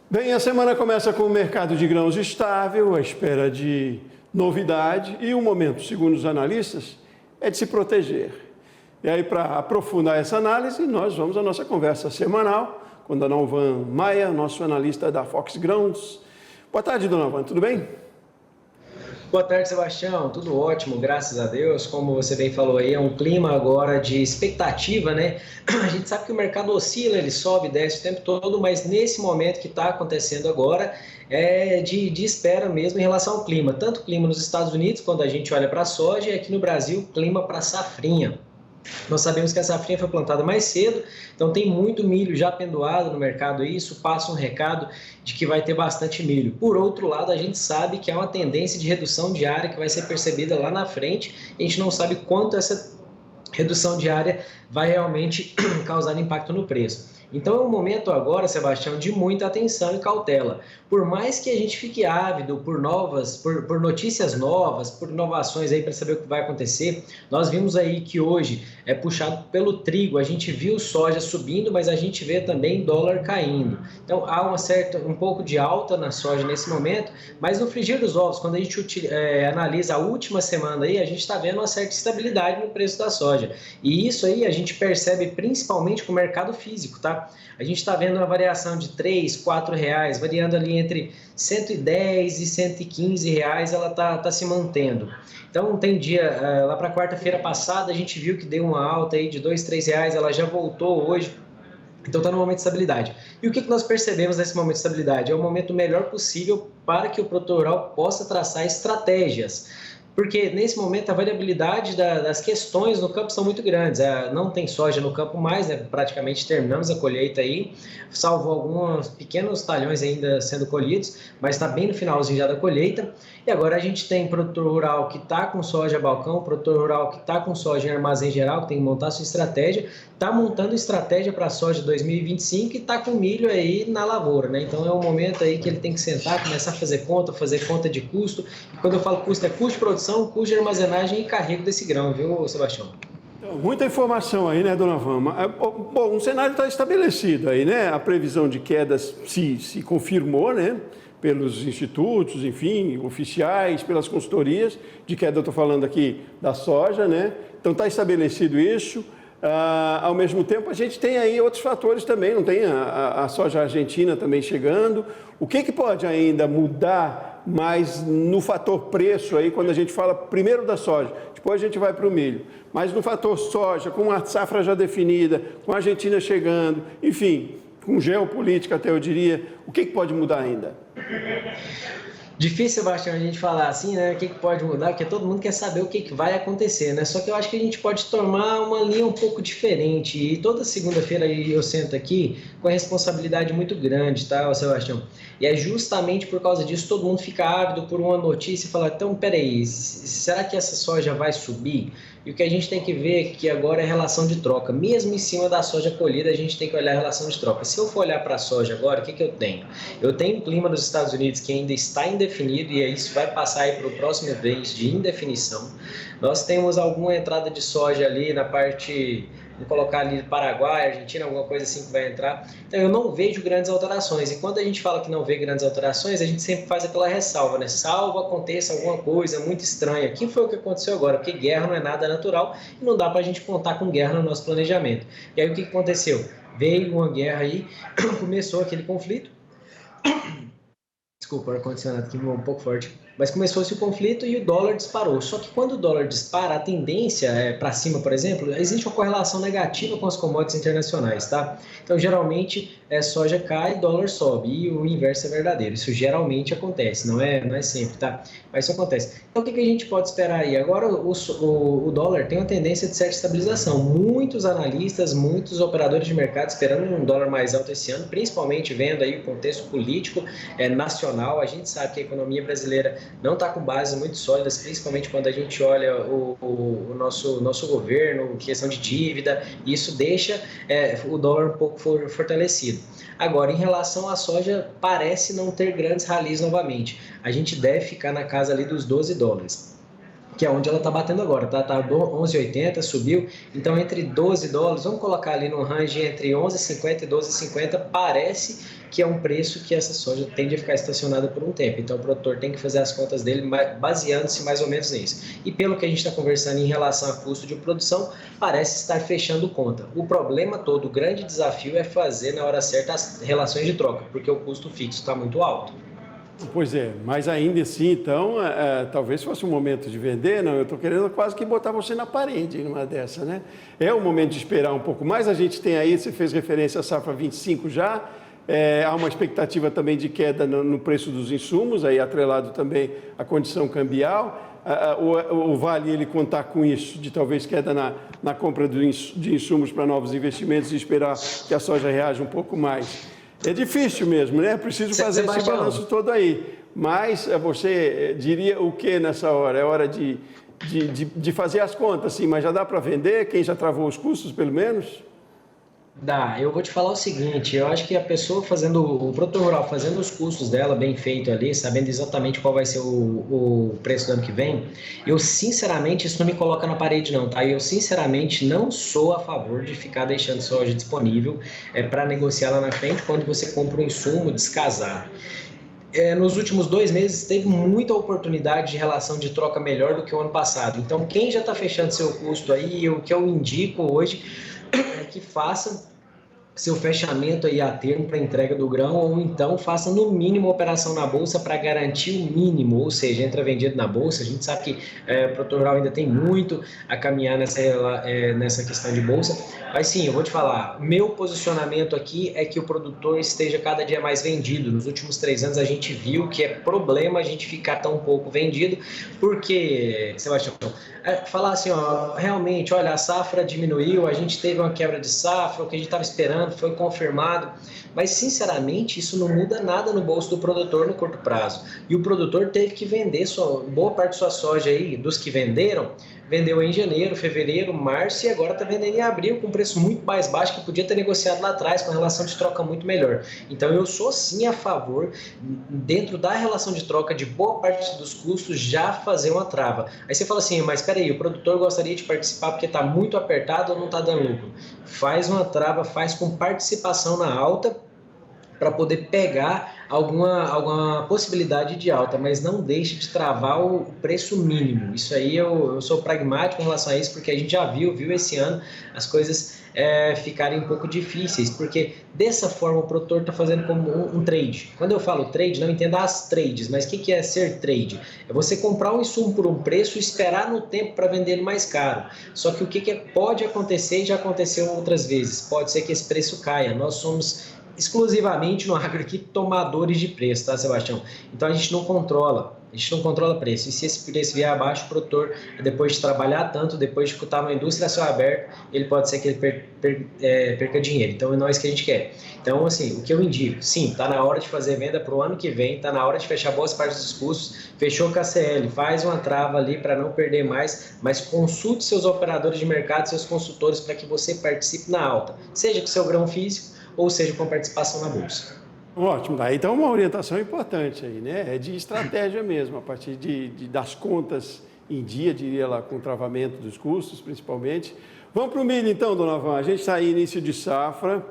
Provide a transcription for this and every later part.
Bem, a semana começa com o mercado de grãos estável, à espera de novidade, e o momento, segundo os analistas, é de se proteger. E aí, para aprofundar essa análise, nós vamos à nossa conversa semanal com Donovan Maia, nosso analista da Fox Grãos. Boa tarde, Donovan, tudo bem? Boa tarde, Sebastião. Tudo ótimo, graças a Deus. Como você bem falou aí, é um clima agora de expectativa, né? A gente sabe que o mercado oscila, ele sobe, desce o tempo todo, mas nesse momento que está acontecendo agora é de espera mesmo em relação ao clima. Tanto o clima nos Estados Unidos, quando a gente olha para a soja, e aqui no Brasil, clima para a safrinha. Nós sabemos que a safrinha foi plantada mais cedo, então tem muito milho já pendoado no mercado e isso passa um recado de que vai ter bastante milho. Por outro lado, a gente sabe que há uma tendência de redução de área que vai ser percebida lá na frente, e a gente não sabe quanto essa redução de área vai realmente causar impacto no preço. Então é um momento agora, Sebastião, de muita atenção e cautela. Por mais que a gente fique ávido por notícias novas, por inovações aí para saber o que vai acontecer, nós vimos aí que hoje é puxado pelo trigo, a gente viu soja subindo, mas a gente vê também dólar caindo. Então há um pouco de alta na soja nesse momento, mas no frigir dos ovos, quando a gente analisa a última semana aí, a gente está vendo uma certa estabilidade no preço da soja. E isso aí a gente percebe principalmente com o mercado físico, tá? A gente está vendo uma variação de R$ 3, R$ 4, variando ali entre 110 e 115 reais, ela tá se mantendo. Então tem dia, lá para quarta-feira passada, a gente viu que deu uma alta aí de R$ 2, R$ 3, ela já voltou hoje. Então está no momento de estabilidade. E o que nós percebemos nesse momento de estabilidade? É o momento melhor possível para que o produtor rural possa traçar estratégias. Porque nesse momento a variabilidade das questões no campo são muito grandes. Não tem soja no campo mais, né? Praticamente terminamos a colheita aí, salvo alguns pequenos talhões ainda sendo colhidos, mas está bem no finalzinho já da colheita. E agora a gente tem produtor rural que está com soja balcão, produtor rural que está com soja em armazém geral, que tem que montar sua estratégia, está montando estratégia para a soja 2025 e está com milho aí na lavoura, né? Então é um momento aí que ele tem que sentar, começar a fazer conta de custo. E quando eu falo custo, é custo de produção, custo de armazenagem e carrego desse grão, viu, Sebastião? Então, muita informação aí, né, Donovan? Bom, o cenário está estabelecido aí, né? A previsão de quedas se confirmou, né? Pelos institutos, enfim, oficiais, pelas consultorias, de queda eu estou falando aqui da soja, né? Então está estabelecido isso. Ao mesmo tempo, a gente tem aí outros fatores também, não tem a soja argentina também chegando. O que pode ainda mudar mais no fator preço aí, quando a gente fala primeiro da soja, depois a gente vai para o milho, mas no fator soja, com a safra já definida, com a Argentina chegando, enfim, com geopolítica até eu diria, o que pode mudar ainda? Difícil, Sebastião, a gente falar assim, né? O que pode mudar, porque todo mundo quer saber o que vai acontecer, né? Só que eu acho que a gente pode tomar uma linha um pouco diferente. E toda segunda-feira eu sento aqui com a responsabilidade muito grande, tá, Sebastião? E é justamente por causa disso todo mundo fica ávido por uma notícia e fala, então, peraí, será que essa soja vai subir? E o que a gente tem que ver é que agora é relação de troca. Mesmo em cima da soja colhida, a gente tem que olhar a relação de troca. Se eu for olhar para a soja agora, o que eu tenho? Eu tenho um clima nos Estados Unidos que ainda está indefinido e isso vai passar aí para o próximo mês de indefinição. Nós temos alguma entrada de soja ali na parte, vou colocar ali Paraguai, Argentina, alguma coisa assim que vai entrar. Então eu não vejo grandes alterações. E quando a gente fala que não vê grandes alterações, a gente sempre faz aquela ressalva, né? Salvo aconteça alguma coisa muito estranha. Que foi o que aconteceu agora? Porque guerra não é nada natural e não dá para a gente contar com guerra no nosso planejamento. E aí o que aconteceu? Veio uma guerra aí, começou aquele conflito. Desculpa, o ar-condicionado aqui um pouco forte. Mas começou-se o conflito e o dólar disparou. Só que quando o dólar dispara, a tendência é para cima, por exemplo, existe uma correlação negativa com as commodities internacionais, tá? Então, geralmente, soja cai, dólar sobe. E o inverso é verdadeiro. Isso geralmente acontece, não é sempre, tá? Mas isso acontece. Então, o que a gente pode esperar aí? Agora, o dólar tem uma tendência de certa estabilização. Muitos analistas, muitos operadores de mercado esperando um dólar mais alto esse ano, principalmente vendo aí o contexto político nacional. A gente sabe que a economia brasileira não está com bases muito sólidas, principalmente quando a gente olha o nosso governo, questão de dívida, e isso deixa o dólar um pouco fortalecido. Agora, em relação à soja, parece não ter grandes ralis novamente. A gente deve ficar na casa ali dos 12 dólares. que é onde ela está batendo agora, tá? Tá 11,80, subiu. Então, entre $12, vamos colocar ali no range entre 11,50 e 12,50, parece que é um preço que essa soja tende a ficar estacionada por um tempo. Então, o produtor tem que fazer as contas dele baseando-se mais ou menos nisso. E pelo que a gente está conversando em relação a custo de produção, parece estar fechando conta. O problema todo, o grande desafio é fazer na hora certa as relações de troca, porque o custo fixo está muito alto. Pois é, mas ainda assim, então, talvez fosse um momento de vender, não, eu estou querendo quase que botar você na parede numa dessa, né? É o momento de esperar um pouco mais, a gente tem aí, você fez referência à safra 25 já, há uma expectativa também de queda no preço dos insumos, aí atrelado também à condição cambial, o Vale ele contar com isso, de talvez queda na compra de insumos para novos investimentos e esperar que a soja reaja um pouco mais. É difícil mesmo, né? Preciso fazer esse balanço todo aí. Mas você diria o que nessa hora? É hora de fazer as contas, sim, mas já dá para vender? Quem já travou os custos, pelo menos? Dá, eu vou te falar o seguinte, eu acho que a pessoa o produtor rural fazendo os custos dela bem feito ali, sabendo exatamente qual vai ser o preço do ano que vem, eu sinceramente, isso não me coloca na parede não, tá? Eu sinceramente não sou a favor de ficar deixando soja disponível para negociar lá na frente quando você compra um insumo descasado. Nos últimos 2 meses teve muita oportunidade de relação de troca melhor do que o ano passado. Então, quem já está fechando seu custo aí, o que eu indico hoje é que faça seu fechamento aí a termo para entrega do grão, ou então faça no mínimo operação na bolsa para garantir o mínimo, ou seja, entra vendido na bolsa. A gente sabe que o produtor rural ainda tem muito a caminhar nessa questão de bolsa, mas sim, eu vou te falar, meu posicionamento aqui é que o produtor esteja cada dia mais vendido. Nos últimos 3 anos a gente viu que é problema a gente ficar tão pouco vendido, porque, Sebastião, falar assim, ó, realmente, olha, a safra diminuiu, a gente teve uma quebra de safra, o que a gente estava esperando foi confirmado, mas sinceramente isso não muda nada no bolso do produtor no curto prazo. E o produtor teve que vender boa parte de sua soja aí, dos que venderam, vendeu em janeiro, fevereiro, março e agora está vendendo em abril com preço muito mais baixo que podia ter negociado lá atrás com relação de troca muito melhor. Então eu sou sim a favor, dentro da relação de troca de boa parte dos custos, já fazer uma trava. Aí você fala assim, mas espera aí, o produtor gostaria de participar porque está muito apertado ou não está dando lucro? Faz uma trava, faz com participação na alta para poder pegar alguma possibilidade de alta, mas não deixe de travar o preço mínimo. Isso aí eu sou pragmático em relação a isso, porque a gente já viu esse ano as coisas ficarem um pouco difíceis, porque dessa forma o produtor está fazendo como um trade. Quando eu falo trade, não entenda as trades, mas o que é ser trade? É você comprar um insumo por um preço e esperar no tempo para vender ele mais caro. Só que o que pode acontecer, e já aconteceu outras vezes, pode ser que esse preço caia. Nós somos exclusivamente no agro aqui tomadores de preço, tá, Sebastião? Então a gente não controla preço. E se esse preço vier abaixo, o produtor, depois de trabalhar tanto, depois de estar numa indústria a céu aberto, ele pode ser que ele perca dinheiro. Então não é isso que a gente quer. Então, assim, o que eu indico, sim, está na hora de fazer venda para o ano que vem, está na hora de fechar boas partes dos custos, fechou com a CL, faz uma trava ali para não perder mais, mas consulte seus operadores de mercado, seus consultores, para que você participe na alta, seja com seu grão físico, ou seja, com participação na bolsa. Ótimo, então uma orientação importante aí, né? É de estratégia mesmo, a partir das contas em dia, diria lá, com o travamento dos custos, principalmente. Vamos para o milho então, dona Van. A gente está aí início de safra,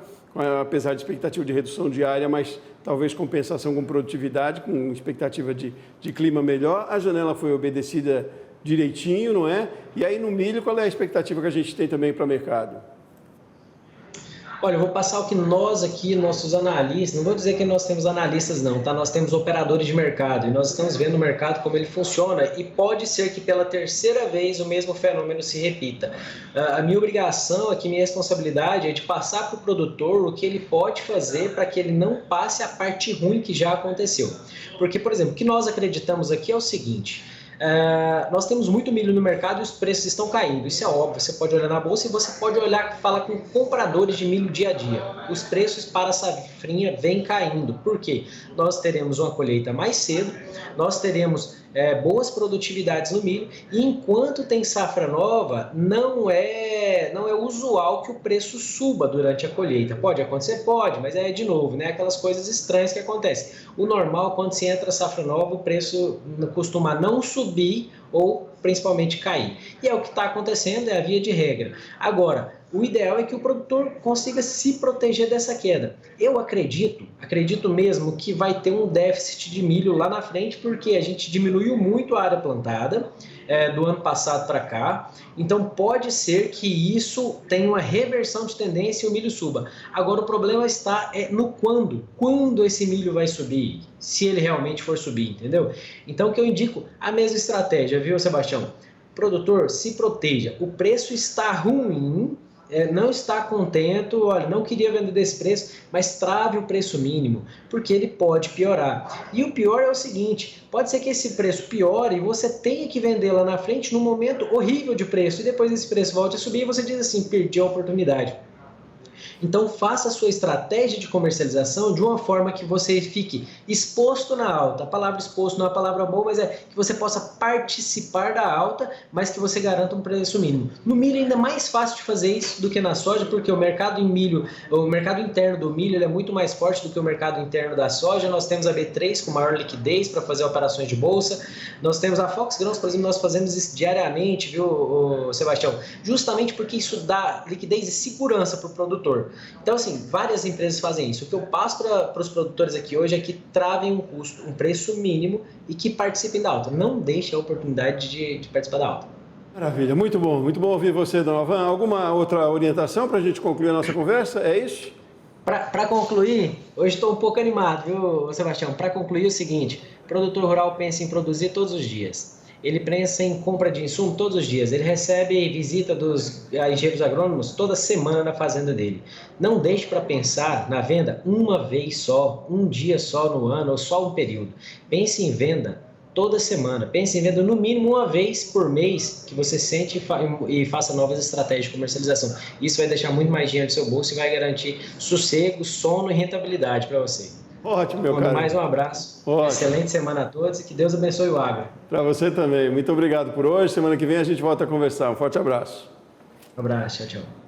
apesar de expectativa de redução diária, mas talvez compensação com produtividade, com expectativa de clima melhor. A janela foi obedecida direitinho, não é? E aí no milho, qual é a expectativa que a gente tem também para o mercado? Olha, eu vou passar o que nós aqui, nossos analistas, não vou dizer que nós temos analistas não, tá? Nós temos operadores de mercado e nós estamos vendo o mercado como ele funciona e pode ser que pela terceira vez o mesmo fenômeno se repita. A minha obrigação aqui, minha responsabilidade é de passar para o produtor o que ele pode fazer para que ele não passe a parte ruim que já aconteceu. Porque, por exemplo, o que nós acreditamos aqui é o seguinte... nós temos muito milho no mercado e os preços estão caindo, isso é óbvio, você pode olhar na bolsa e você pode falar com compradores de milho dia a dia, os preços para a safrinha vêm caindo, por quê? Nós teremos uma colheita mais cedo, nós teremos boas produtividades no milho e enquanto tem safra nova, não é usual que o preço suba durante a colheita, pode acontecer? Pode, mas de novo, né? Aquelas coisas estranhas que acontecem. O normal, quando se entra safra nova, o preço costuma não subir ou principalmente cair. E é o que está acontecendo, é a via de regra. Agora, o ideal é que o produtor consiga se proteger dessa queda. Eu acredito mesmo que vai ter um déficit de milho lá na frente, porque a gente diminuiu muito a área plantada do ano passado para cá, então pode ser que isso tenha uma reversão de tendência e o milho suba. Agora o problema está no quando esse milho vai subir, se ele realmente for subir, entendeu? Então o que eu indico, a mesma estratégia, viu, Sebastião? Produtor, se proteja, o preço está ruim, não está contente, olha, não queria vender desse preço, mas trave o preço mínimo, porque ele pode piorar. E o pior é o seguinte, pode ser que esse preço piore e você tenha que vender lá na frente num momento horrível de preço, e depois esse preço volte a subir e você diz assim, perdi a oportunidade. Então faça a sua estratégia de comercialização de uma forma que você fique exposto na alta. A palavra exposto não é uma palavra boa, mas é que você possa participar da alta, mas que você garanta um preço mínimo. No milho é ainda mais fácil de fazer isso do que na soja, porque o mercado em milho, o mercado interno do milho ele é muito mais forte do que o mercado interno da soja. Nós temos a B3 com maior liquidez para fazer operações de bolsa. Nós temos a Fox Grãos, por exemplo, nós fazemos isso diariamente, viu, Sebastião? Justamente porque isso dá liquidez e segurança para o produtor. Então, assim, várias empresas fazem isso. O que eu passo para os produtores aqui hoje é que travem um preço mínimo e que participem da alta. Não deixem a oportunidade de participar da alta. Maravilha, muito bom ouvir você, Donovan. Alguma outra orientação para a gente concluir a nossa conversa? É isso? Para concluir, hoje estou um pouco animado, viu, Sebastião? Para concluir é o seguinte, o produtor rural pensa em produzir todos os dias. Ele pensa em compra de insumo todos os dias. Ele recebe visita dos engenheiros agrônomos toda semana na fazenda dele. Não deixe para pensar na venda uma vez só, um dia só no ano ou só um período. Pense em venda toda semana. Pense em venda no mínimo uma vez por mês que você sente e faça novas estratégias de comercialização. Isso vai deixar muito mais dinheiro no seu bolso e vai garantir sossego, sono e rentabilidade para você. Ótimo, meu cara. Mais um abraço. Ótimo. Excelente semana a todos e que Deus abençoe o agro. Para você também. Muito obrigado por hoje. Semana que vem a gente volta a conversar. Um forte abraço. Um abraço. Tchau, tchau.